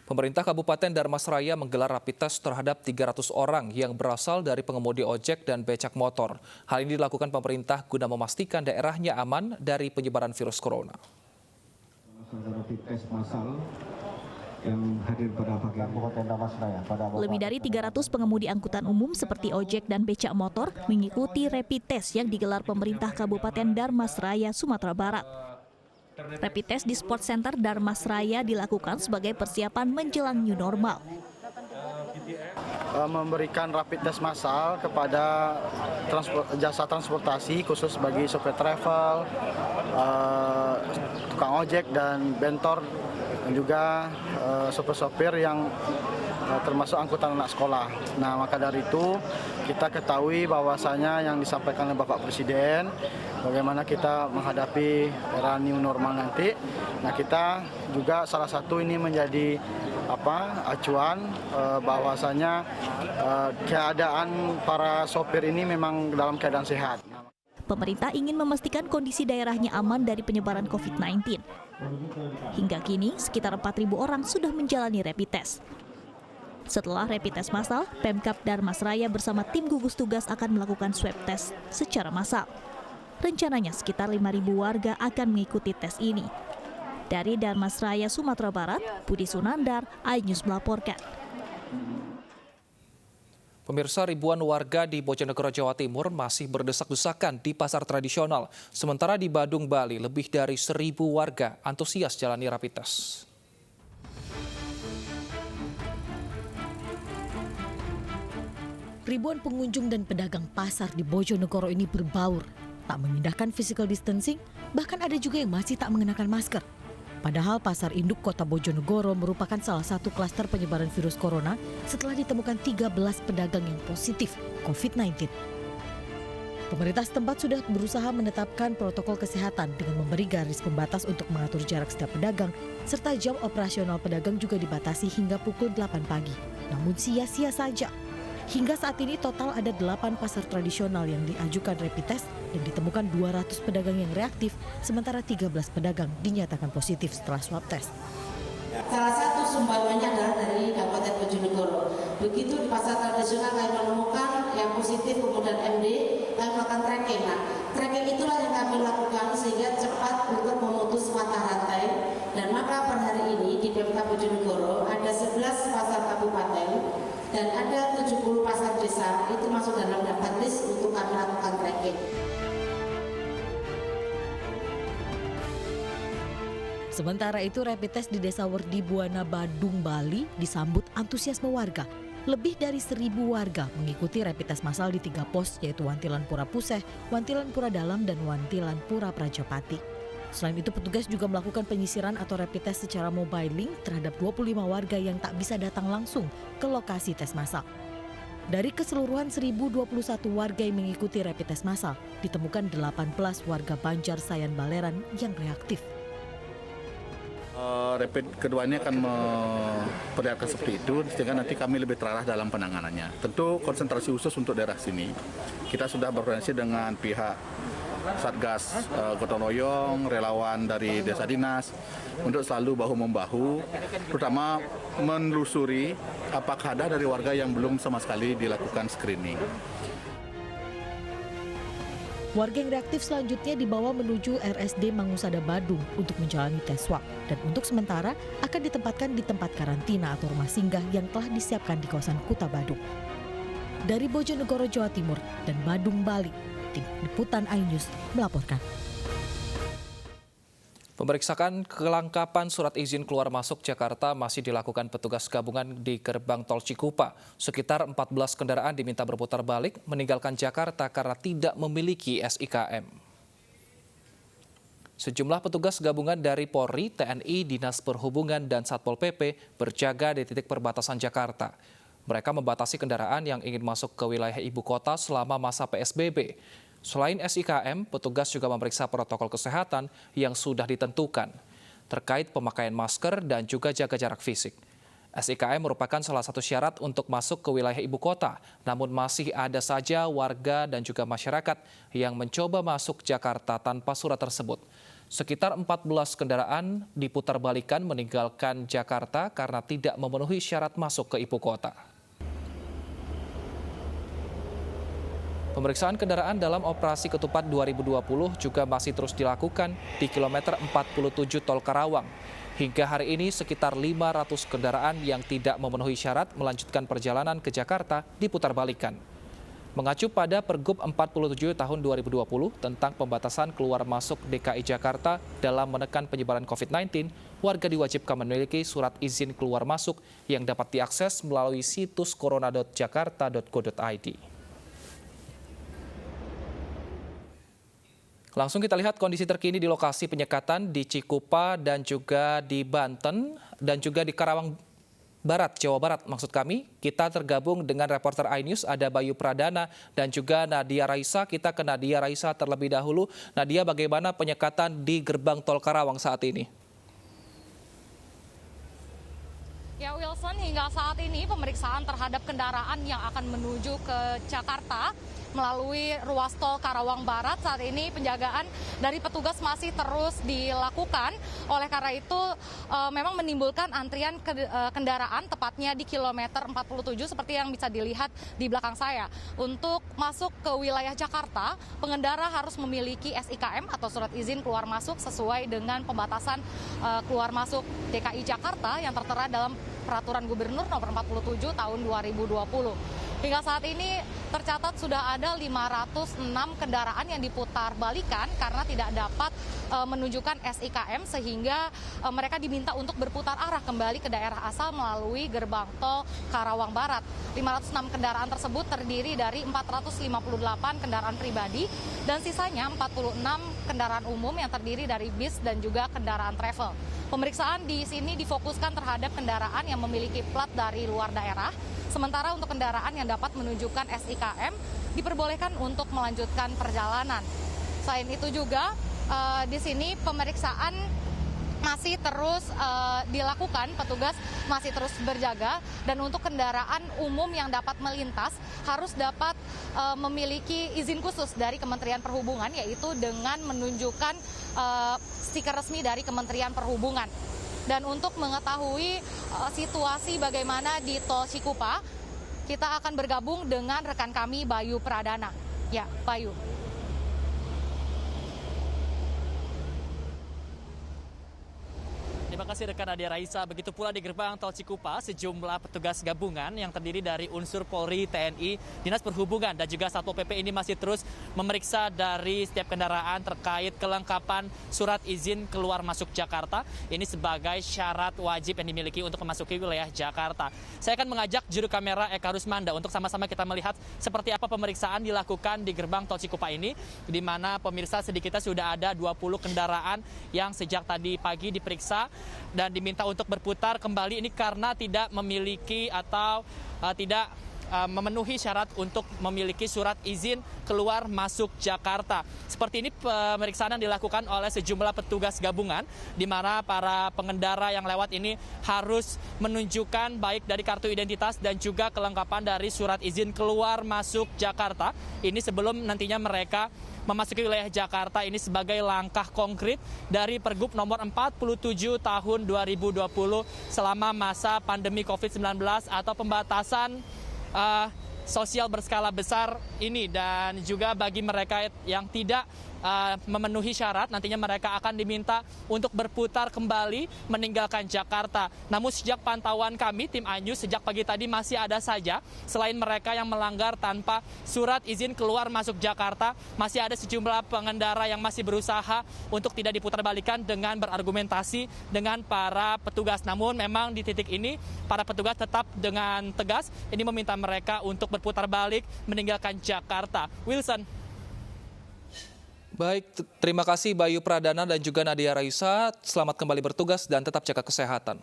Pemerintah Kabupaten Darmasraya menggelar rapid test terhadap 300 orang yang berasal dari pengemudi ojek dan becak motor. Hal ini dilakukan pemerintah guna memastikan daerahnya aman dari penyebaran virus corona. Rapid test massal yang hadir pada pagi Lebih dari 300 pengemudi angkutan umum seperti ojek dan becak motor mengikuti rapid test yang digelar pemerintah Kabupaten Darmasraya, Sumatera Barat. Rapid test di Sport Center Darmasraya dilakukan sebagai persiapan menjelang new normal. Memberikan rapid test massal kepada jasa transportasi khusus bagi sopir travel, tukang ojek dan bentor, dan juga sopir-sopir yang termasuk angkutan anak sekolah. Nah, maka dari itu kita ketahui bahwasanya yang disampaikan oleh Bapak Presiden, bagaimana kita menghadapi era new normal nanti. Nah, kita juga salah satu ini menjadi acuan bahwasanya keadaan para sopir ini memang dalam keadaan sehat. Pemerintah ingin memastikan kondisi daerahnya aman dari penyebaran COVID-19. Hingga kini, sekitar 4.000 orang sudah menjalani rapid test. Setelah rapid test massal, Pemkab Darmasraya bersama tim gugus tugas akan melakukan swab test secara massal. Rencananya sekitar 5.000 warga akan mengikuti tes ini. Dari Darmasraya, Sumatera Barat, Budi Sunandar, iNews melaporkan. Pemirsa, ribuan warga di Bojonegoro, Jawa Timur masih berdesak-desakan di pasar tradisional. Sementara di Badung, Bali, lebih dari 1.000 warga antusias jalani rapid test. Ribuan pengunjung dan pedagang pasar di Bojonegoro ini berbaur, tak memindahkan physical distancing, bahkan ada juga yang masih tak mengenakan masker. Padahal pasar induk kota Bojonegoro merupakan salah satu klaster penyebaran virus corona setelah ditemukan 13 pedagang yang positif COVID-19. Pemerintah setempat sudah berusaha menetapkan protokol kesehatan dengan memberi garis pembatas untuk mengatur jarak setiap pedagang, serta jam operasional pedagang juga dibatasi hingga pukul 8 pagi. Namun sia-sia saja. Hingga saat ini total ada 8 pasar tradisional yang diajukan rapid test dan ditemukan 200 pedagang yang reaktif, sementara 13 pedagang dinyatakan positif setelah swab test. Salah satu sumbangannya adalah dari Kabupaten Bojonegoro. Begitu di pasar tradisional kami menemukan yang positif, kemudian MD, kami melakukan tracking. Nah, tracking itulah yang kami lakukan sehingga cepat untuk memutus mata rantai. Dan maka per hari ini di Pemkab Bojonegoro ada 11 pasar kabupaten dan ada 70 pasar desa itu masuk dalam daftar list untuk kami lakukan tracking. Sementara itu, rapid test di Desa Werdi Buana, Badung, Bali disambut antusiasme warga. Lebih dari 1.000 warga mengikuti rapid test massal di 3 pos, yaitu Wantilan Pura Puseh, Wantilan Pura Dalam, dan Wantilan Pura Prajapati. Selain itu, petugas juga melakukan penyisiran atau rapid test secara mobile link terhadap 25 warga yang tak bisa datang langsung ke lokasi tes massal. Dari keseluruhan 1.021 warga yang mengikuti rapid test massal, ditemukan 18 warga Banjar Sayan Baleran yang reaktif. Rapid kedua ini akan memperlihatkan seperti itu, sehingga nanti kami lebih terarah dalam penanganannya. Tentu konsentrasi khusus untuk daerah sini. Kita sudah berkoordinasi dengan pihak Satgas Gotong Royong, relawan dari Desa Dinas, untuk selalu bahu-membahu, terutama menelusuri apakah ada dari warga yang belum sama sekali dilakukan screening. Warga yang reaktif selanjutnya dibawa menuju RSD Mangusada Badung untuk menjalani tes swab, dan untuk sementara akan ditempatkan di tempat karantina atau rumah singgah yang telah disiapkan di kawasan Kuta Badung. Dari Bojonegoro, Jawa Timur dan Badung, Bali, tim liputan iNews melaporkan. Pemeriksaan kelengkapan surat izin keluar masuk Jakarta masih dilakukan petugas gabungan di gerbang tol Cikupa. Sekitar 14 kendaraan diminta berputar balik meninggalkan Jakarta karena tidak memiliki SIKM. Sejumlah petugas gabungan dari Polri, TNI, Dinas Perhubungan, dan Satpol PP berjaga di titik perbatasan Jakarta. Mereka membatasi kendaraan yang ingin masuk ke wilayah ibu kota selama masa PSBB. Selain SIKM, petugas juga memeriksa protokol kesehatan yang sudah ditentukan terkait pemakaian masker dan juga jaga jarak fisik. SIKM merupakan salah satu syarat untuk masuk ke wilayah ibu kota, namun masih ada saja warga dan juga masyarakat yang mencoba masuk Jakarta tanpa surat tersebut. Sekitar 14 kendaraan diputarbalikkan meninggalkan Jakarta karena tidak memenuhi syarat masuk ke ibu kota. Pemeriksaan kendaraan dalam operasi ketupat 2020 juga masih terus dilakukan di kilometer 47 Tol Karawang. Hingga hari ini sekitar 500 kendaraan yang tidak memenuhi syarat melanjutkan perjalanan ke Jakarta diputarbalikkan. Mengacu pada Pergub 47 tahun 2020 tentang pembatasan keluar masuk DKI Jakarta dalam menekan penyebaran COVID-19, warga diwajibkan memiliki surat izin keluar masuk yang dapat diakses melalui situs corona.jakarta.go.id. Langsung kita lihat kondisi terkini di lokasi penyekatan di Cikupa dan juga di Banten dan juga di Karawang Barat, Jawa Barat maksud kami. Kita tergabung dengan reporter iNews, ada Bayu Pradana dan juga Nadia Raisa. Kita ke Nadia Raisa terlebih dahulu. Nadia, bagaimana penyekatan di gerbang Tol Karawang saat ini? Ya Wilson, hingga saat ini pemeriksaan terhadap kendaraan yang akan menuju ke Jakarta melalui ruas tol Karawang Barat saat ini penjagaan dari petugas masih terus dilakukan. Oleh karena itu memang menimbulkan antrian kendaraan tepatnya di kilometer 47 seperti yang bisa dilihat di belakang saya. Untuk masuk ke wilayah Jakarta, pengendara harus memiliki SIKM atau surat izin keluar masuk sesuai dengan pembatasan keluar masuk DKI Jakarta yang tertera dalam Peraturan Gubernur Nomor 47 Tahun 2020. Hingga saat ini tercatat sudah ada 506 kendaraan yang diputar balikan karena tidak dapat menunjukkan SIKM sehingga mereka diminta untuk berputar arah kembali ke daerah asal melalui gerbang tol Karawang Barat. 506 kendaraan tersebut terdiri dari 458 kendaraan pribadi dan sisanya 46 kendaraan umum yang terdiri dari bis dan juga kendaraan travel. Pemeriksaan di sini difokuskan terhadap kendaraan yang memiliki plat dari luar daerah. Sementara untuk kendaraan yang dapat menunjukkan SIKM diperbolehkan untuk melanjutkan perjalanan. Selain itu juga di sini pemeriksaan masih terus dilakukan, petugas masih terus berjaga dan untuk kendaraan umum yang dapat melintas harus dapat memiliki izin khusus dari Kementerian Perhubungan, yaitu dengan menunjukkan stiker resmi dari Kementerian Perhubungan. Dan untuk mengetahui situasi bagaimana di Tol Cikupa, kita akan bergabung dengan rekan kami Bayu Pradana. Ya, Bayu. Terima kasih rekan Nadia Raisa. Begitu pula di gerbang Tol Cikupa, sejumlah petugas gabungan yang terdiri dari unsur Polri, TNI, Dinas Perhubungan dan juga Satpol PP ini masih terus memeriksa dari setiap kendaraan terkait kelengkapan surat izin keluar masuk Jakarta. Ini sebagai syarat wajib yang dimiliki untuk memasuki wilayah Jakarta. Saya akan mengajak juru kamera Eka Rusmanda untuk sama-sama kita melihat seperti apa pemeriksaan dilakukan di gerbang Tol Cikupa ini, di mana pemirsa sedikitnya sudah ada 20 kendaraan yang sejak tadi pagi diperiksa dan diminta untuk berputar kembali ini karena tidak memiliki atau tidak memenuhi syarat untuk memiliki surat izin keluar masuk Jakarta. Seperti ini pemeriksaan yang dilakukan oleh sejumlah petugas gabungan di mana para pengendara yang lewat ini harus menunjukkan baik dari kartu identitas dan juga kelengkapan dari surat izin keluar masuk Jakarta. Ini sebelum nantinya mereka memasuki wilayah Jakarta, ini sebagai langkah konkret dari Pergub nomor 47 tahun 2020 selama masa pandemi COVID-19 atau pembatasan sosial berskala besar ini. Dan juga bagi mereka yang tidak memenuhi syarat, nantinya mereka akan diminta untuk berputar kembali meninggalkan Jakarta. Namun sejak pantauan kami, tim iNews, sejak pagi tadi masih ada saja, selain mereka yang melanggar tanpa surat izin keluar masuk Jakarta, masih ada sejumlah pengendara yang masih berusaha untuk tidak diputarbalikan dengan berargumentasi dengan para petugas. Namun memang di titik ini, para petugas tetap dengan tegas ini meminta mereka untuk berputar balik meninggalkan Jakarta. Wilson. Baik, terima kasih Bayu Pradana dan juga Nadia Raisa. Selamat kembali bertugas dan tetap jaga kesehatan.